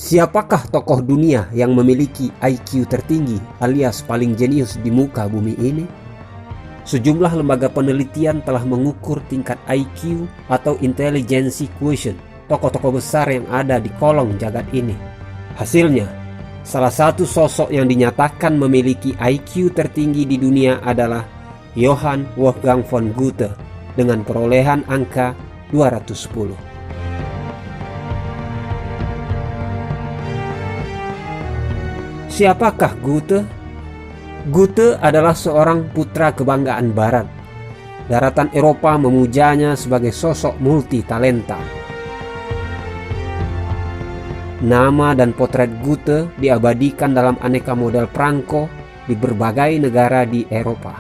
Siapakah tokoh dunia yang memiliki IQ tertinggi alias paling jenius di muka bumi ini? Sejumlah lembaga penelitian telah mengukur tingkat IQ atau intelligence quotient tokoh-tokoh besar yang ada di kolong jagat ini. Hasilnya, salah satu sosok yang dinyatakan memiliki IQ tertinggi di dunia adalah Johann Wolfgang von Goethe dengan perolehan angka 210. Siapakah Goethe? Goethe adalah seorang putra kebanggaan Barat. Daratan Eropa memujanya sebagai sosok multi talenta. Nama dan potret Goethe diabadikan dalam aneka model perangko di berbagai negara di Eropa.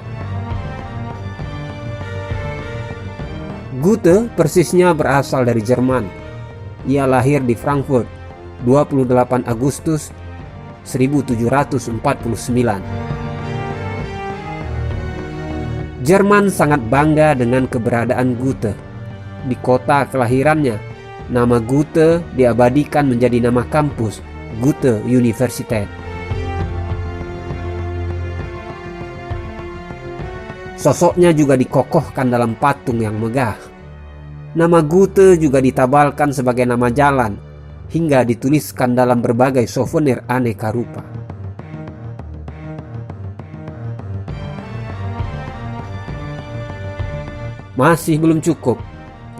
Goethe persisnya berasal dari Jerman. Ia lahir di Frankfurt 28 Agustus 1749. Jerman sangat bangga dengan keberadaan Goethe. Di kota kelahirannya, nama Goethe diabadikan menjadi nama kampus, Goethe Universität. Sosoknya juga dikokohkan dalam patung yang megah. Nama Goethe juga ditabalkan sebagai nama jalan, hingga dituliskan dalam berbagai souvenir aneka rupa. Masih belum cukup,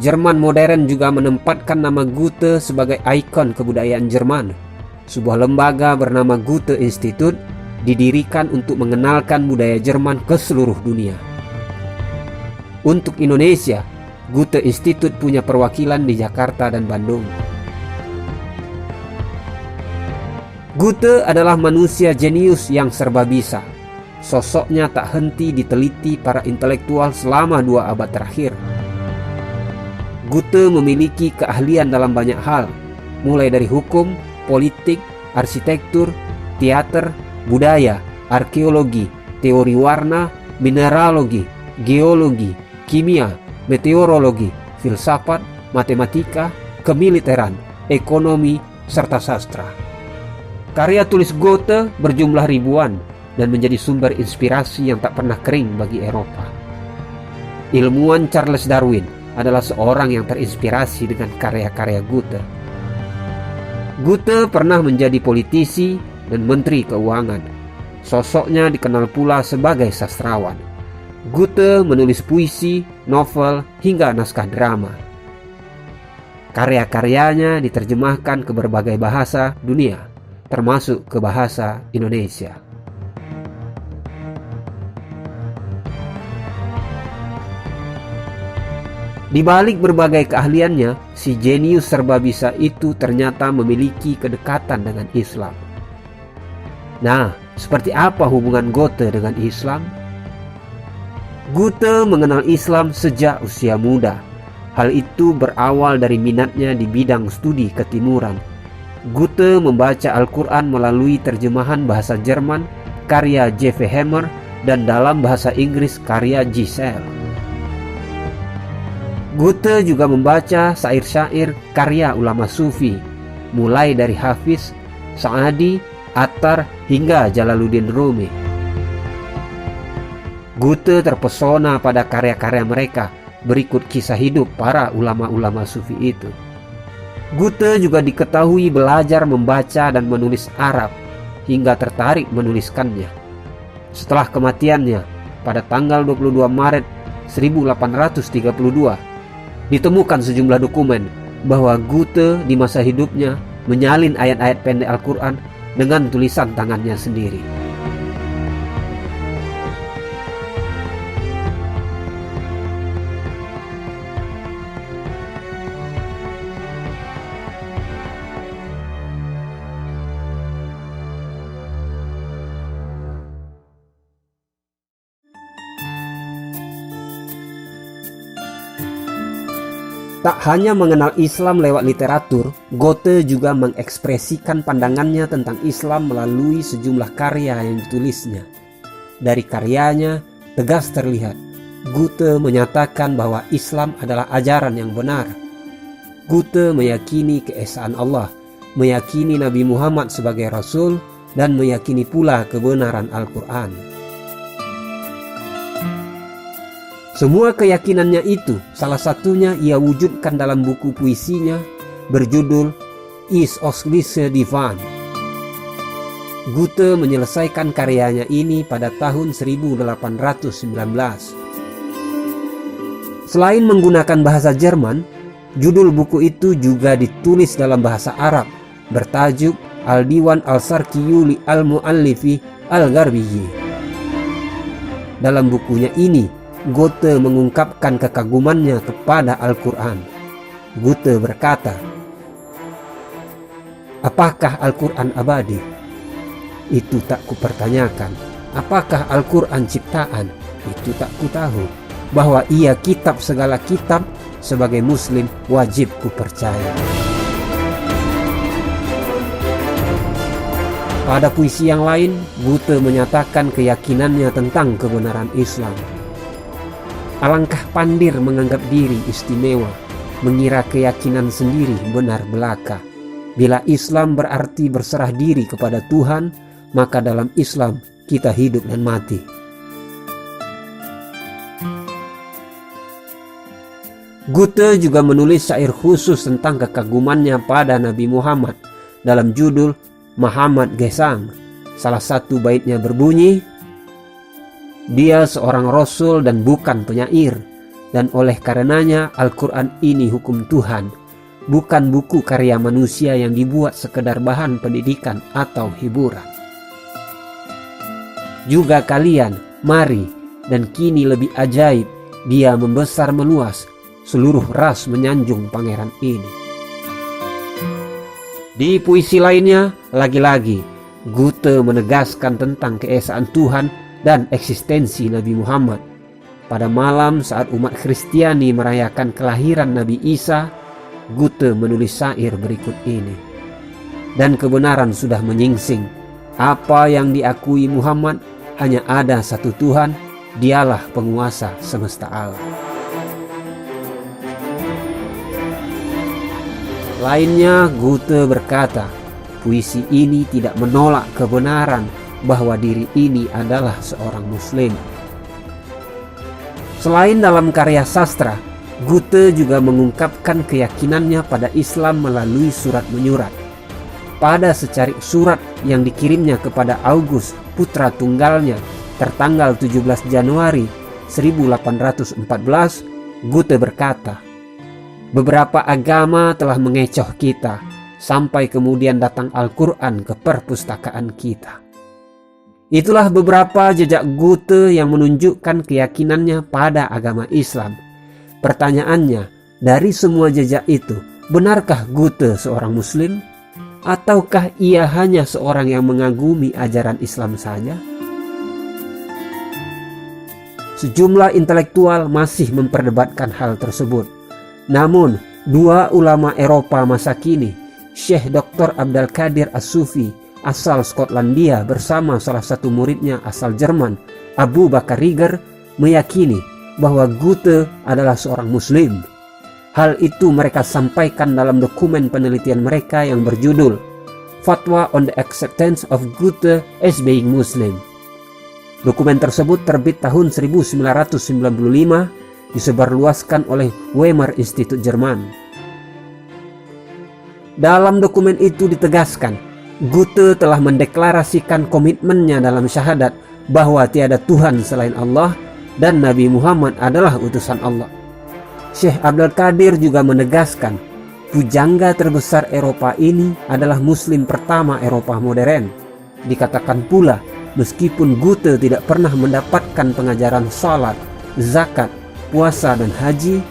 Jerman modern juga menempatkan nama Goethe sebagai ikon kebudayaan Jerman. Sebuah lembaga bernama Goethe Institut didirikan untuk mengenalkan budaya Jerman ke seluruh dunia. Untuk Indonesia, Goethe Institut punya perwakilan di Jakarta dan Bandung. Goethe adalah manusia jenius yang serba bisa. Sosoknya tak henti diteliti para intelektual selama 2 abad terakhir. Goethe memiliki keahlian dalam banyak hal, mulai dari hukum, politik, arsitektur, teater, budaya, arkeologi, teori warna, mineralogi, geologi, kimia, meteorologi, filsafat, matematika, kemiliteran, ekonomi, serta sastra. Karya tulis Goethe berjumlah ribuan dan menjadi sumber inspirasi yang tak pernah kering bagi Eropa. Ilmuwan Charles Darwin adalah seorang yang terinspirasi dengan karya-karya Goethe. Goethe pernah menjadi politisi dan menteri keuangan. Sosoknya dikenal pula sebagai sastrawan. Goethe menulis puisi, novel, hingga naskah drama. Karya-karyanya diterjemahkan ke berbagai bahasa dunia, termasuk ke bahasa Indonesia. Di balik berbagai keahliannya, si jenius serba bisa itu ternyata memiliki kedekatan dengan Islam. Nah, seperti apa hubungan Goethe dengan Islam? Goethe mengenal Islam sejak usia muda. Hal itu berawal dari minatnya di bidang studi ketimuran. Goethe membaca Al-Quran melalui terjemahan bahasa Jerman karya J.V. Hammer dan dalam bahasa Inggris karya Giselle. Goethe juga membaca syair-syair karya ulama sufi, mulai dari Hafiz, Sa'adi, Attar hingga Jalaluddin Rumi. Goethe terpesona pada karya-karya mereka, berikut kisah hidup para ulama-ulama sufi itu. Goethe juga diketahui belajar membaca dan menulis Arab hingga tertarik menuliskannya. Setelah kematiannya pada tanggal 22 Maret 1832, ditemukan sejumlah dokumen bahwa Goethe di masa hidupnya menyalin ayat-ayat pendek Al-Quran dengan tulisan tangannya sendiri. Tak hanya mengenal Islam lewat literatur, Goethe juga mengekspresikan pandangannya tentang Islam melalui sejumlah karya yang ditulisnya. Dari karyanya, tegas terlihat, Goethe menyatakan bahwa Islam adalah ajaran yang benar. Goethe meyakini keesaan Allah meyakini Nabi Muhammad sebagai Rasul, dan meyakini pula kebenaran Al-Quran. Semua keyakinannya itu salah satunya ia wujudkan dalam buku puisinya berjudul Is Oslyse Divan. Goethe menyelesaikan karyanya ini pada tahun 1819. Selain menggunakan bahasa Jerman, judul buku itu juga ditulis dalam bahasa Arab bertajuk Al-Diwan Al-Sarkiyu li Al-Mu'allifi Al-Gharbiyyi. Dalam bukunya ini, Goethe mengungkapkan kekagumannya kepada Al-Quran. Goethe berkata, "Apakah Al-Quran abadi? Itu tak kupertanyakan. Apakah Al-Quran ciptaan? Itu tak kutahu. Bahwa ia kitab segala kitab, sebagai Muslim wajib kupercaya." Pada puisi yang lain, Goethe menyatakan keyakinannya tentang kebenaran Islam. Alangkah pandir menganggap diri istimewa, mengira keyakinan sendiri benar belaka. Bila Islam berarti berserah diri kepada Tuhan, maka dalam Islam kita hidup dan mati. Goethe juga menulis syair khusus tentang kekagumannya pada Nabi Muhammad dalam judul Muhammad Gesang. Salah satu baitnya berbunyi, "Dia seorang rasul dan bukan penyair, dan oleh karenanya Al-Quran ini hukum Tuhan, bukan buku karya manusia yang dibuat sekedar bahan pendidikan atau hiburan. Juga kalian, mari, dan kini lebih ajaib, dia membesar meluas, seluruh ras menyanjung pangeran ini." Di puisi lainnya, lagi-lagi, Goethe menegaskan tentang keesaan Tuhan dan eksistensi Nabi Muhammad. Pada malam saat umat Kristiani merayakan kelahiran Nabi Isa, Goethe menulis syair berikut ini. "Dan kebenaran sudah menyingsing. Apa yang diakui Muhammad, hanya ada satu Tuhan, dialah penguasa semesta alam." Lainnya, Goethe berkata, puisi ini tidak menolak kebenaran bahwa diri ini adalah seorang Muslim. Selain dalam karya sastra, Goethe juga mengungkapkan keyakinannya pada Islam melalui surat menyurat. Pada secarik surat yang dikirimnya kepada August, putra tunggalnya, tertanggal 17 Januari 1814, Goethe berkata, "Beberapa agama telah mengecoh kita, sampai kemudian datang Al-Quran ke perpustakaan kita." Itulah beberapa jejak Goethe yang menunjukkan keyakinannya pada agama Islam. Pertanyaannya, dari semua jejak itu, benarkah Goethe seorang Muslim? Ataukah ia hanya seorang yang mengagumi ajaran Islam saja? Sejumlah intelektual masih memperdebatkan hal tersebut. Namun, dua ulama Eropa masa kini, Syekh Dr. Abdul Qadir As-Sufi asal Skotlandia bersama salah satu muridnya asal Jerman, Abu Bakar Riger, meyakini bahwa Goethe adalah seorang Muslim. Hal itu mereka sampaikan dalam dokumen penelitian mereka yang berjudul Fatwa on the Acceptance of Goethe as Being Muslim. Dokumen tersebut terbit tahun 1995, disebarluaskan oleh Weimar Institute Jerman. Dalam dokumen itu ditegaskan, Goethe telah mendeklarasikan komitmennya dalam syahadat bahwa tiada Tuhan selain Allah dan Nabi Muhammad adalah utusan Allah. Syekh Abdul Qadir juga menegaskan, pujangga terbesar Eropa ini adalah Muslim pertama Eropa modern. Dikatakan pula, meskipun Goethe tidak pernah mendapatkan pengajaran salat, zakat, puasa dan haji,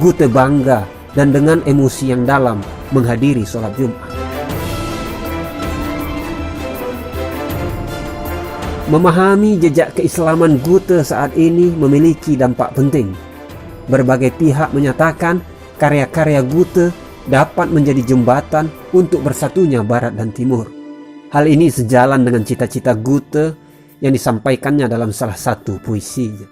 Goethe bangga dan dengan emosi yang dalam menghadiri sholat Jumat. Memahami jejak keislaman Goethe saat ini memiliki dampak penting. Berbagai pihak menyatakan karya-karya Goethe dapat menjadi jembatan untuk bersatunya Barat dan Timur. Hal ini sejalan dengan cita-cita Goethe yang disampaikannya dalam salah satu puisinya.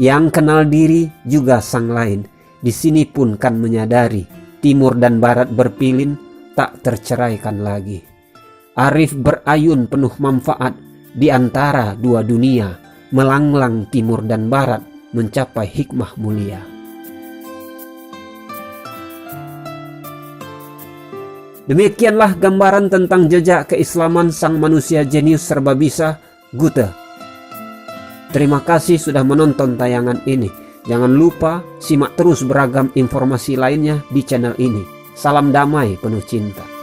Yang kenal diri juga sang lain, di sini pun kan menyadari, Timur dan Barat berpilin, tak terceraikan lagi. Arif berayun penuh manfaat di antara dua dunia, melanglang timur dan barat mencapai hikmah mulia. Demikianlah gambaran tentang jejak keislaman sang manusia jenius serba bisa, Goethe. Terima kasih sudah menonton tayangan ini. Jangan lupa simak terus beragam informasi lainnya di channel ini. Salam damai penuh cinta.